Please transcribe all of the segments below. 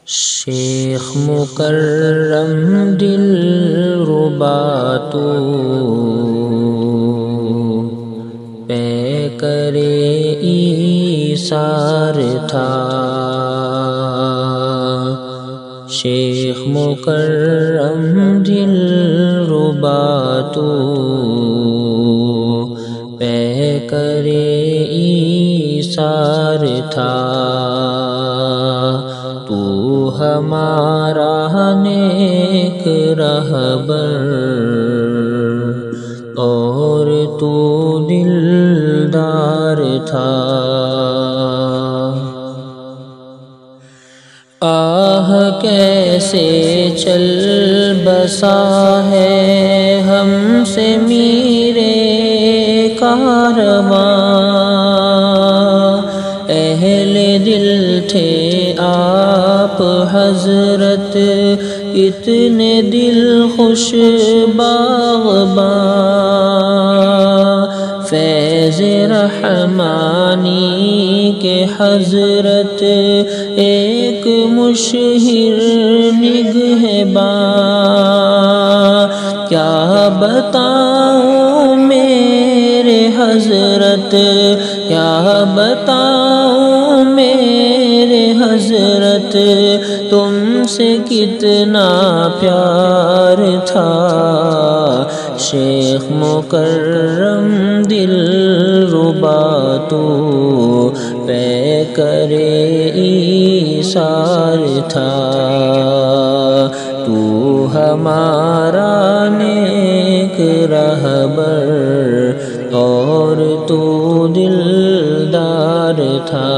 شیخ مکرم دلربا تو پیکر ایثار تھا، شیخ مکرم دلربا تو پیکر ایثار تھا، تو ہمارا نیک رہبر اور تو دلدار تھا۔ آہ کیسے چل بسا ہے ہم سے میرے کارواں، اہل دل تھے آپ حضرت اتنے دل خوش باغباں، فیض رحمانی کے حضرت ایک مشہور نگہباں، کیا بتاؤں میرے حضرت، کیا بتاؤں میرے حضرت، تم سے کتنا پیار تھا، شیخ مکرم دلربا تو پیکر ایثار تھا، تو ہمارا نیک رہبر اور تو دلدار تھا۔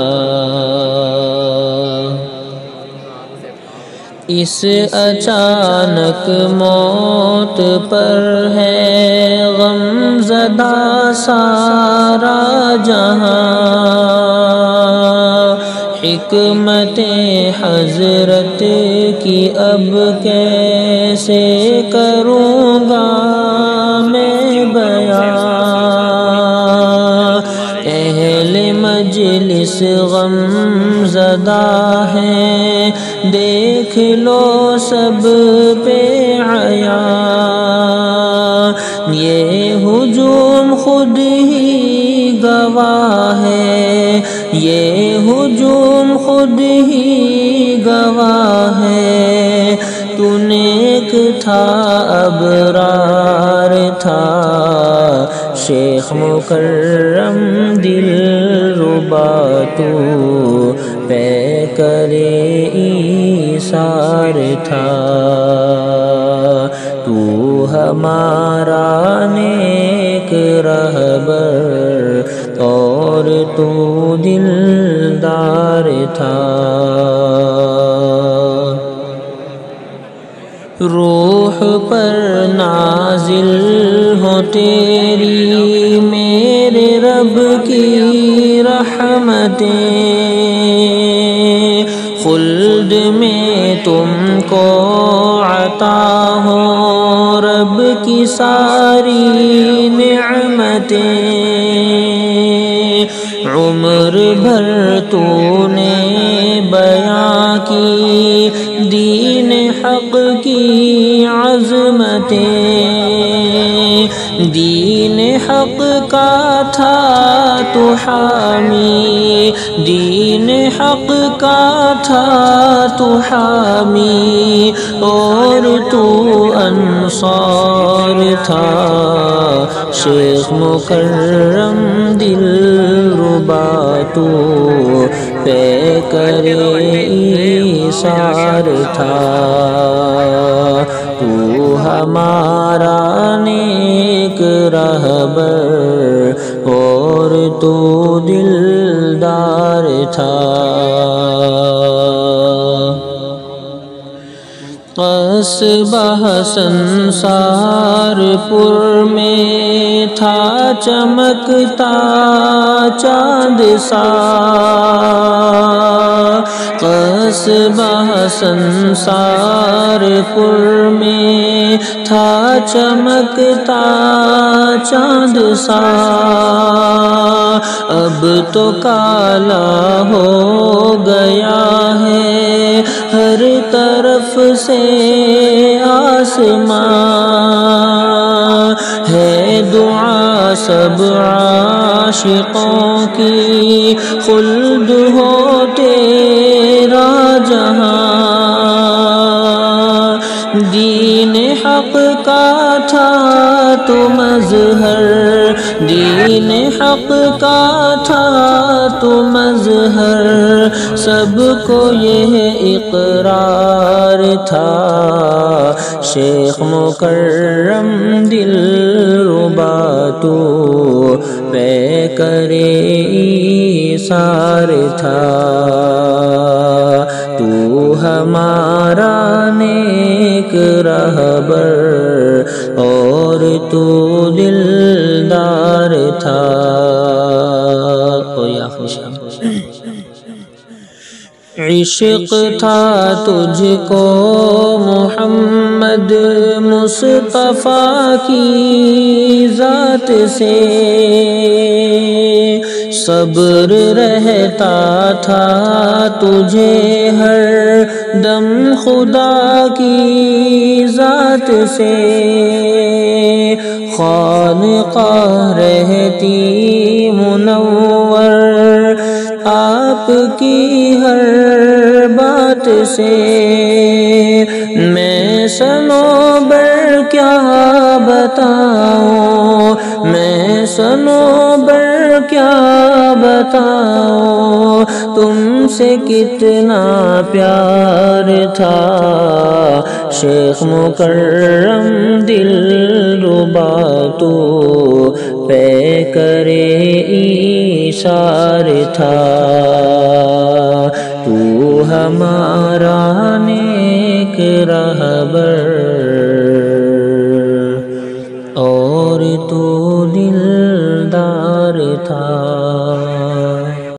اس اچانک موت پر ہے غم زدہ سارا جہاں، حکمت حضرت کی اب کیسے کروں گا میں بیان، اہل مجلس غم زدہ ہیں دیکھ لو سب پہ عیاں، یہ ہجوم خود ہی گواہ ہے، یہ ہجوم خود ہی گواہ ہے، تو نیک تھا ابرار تھا، شیخ مکرم دلربا تو پیکر ایثار تھا، تو ہمارا نیک رہبر اور تو دلدار تھا۔ روح پر نازل ہو تیری میرے رب کی رحمتیں، خلد میں تم کو عطا ہو رب کی ساری نعمتیں، عمر بھر تو نے بیاں کی دین حق کی عظمتیں، دین حق کا تھا تو حامی، دین حق کا تھا تو حامی، اور تو انصار تھا، شیخ مکرم دلربا تو پیکر ایثار تھا، تو ہمارا نیک رہبر اور تو دلدار تھا۔ قصبہ سنسار پور میں تھا چمکتا چاند سا، قصبہ سنسار پور میں تھا چمکتا چاند سا، اب تو کالا ہو گیا ہے ہر طرف سے آسمان ہے دعا سب عاشقوں کی خلد ہو تیرا جہاں دین حق کا تھا تو مظہر دین حق کا تھا تو مظہر سب کو یہ اقرار تھا شیخ مکرم دلربا تو پیکرِ ایثار تھا تو ہمارا نیک رہبر اور تو دلدار تھا عشق تھا تجھ کو محمد مصطفیٰ کی ذات سے صبر رہتا تھا تجھے ہر دم خدا کی ذات سے خانقاہ رہتی منور آپ کی ہر بات سے میں صنوبر کیا بتاؤں میں صنوبر کیا بتاؤں تم سے کتنا پیار تھا شیخ مکرم دلربا تو پیکرِ ایثار تھا تو ہمارا نیک رہبر اور تو دلدار تھا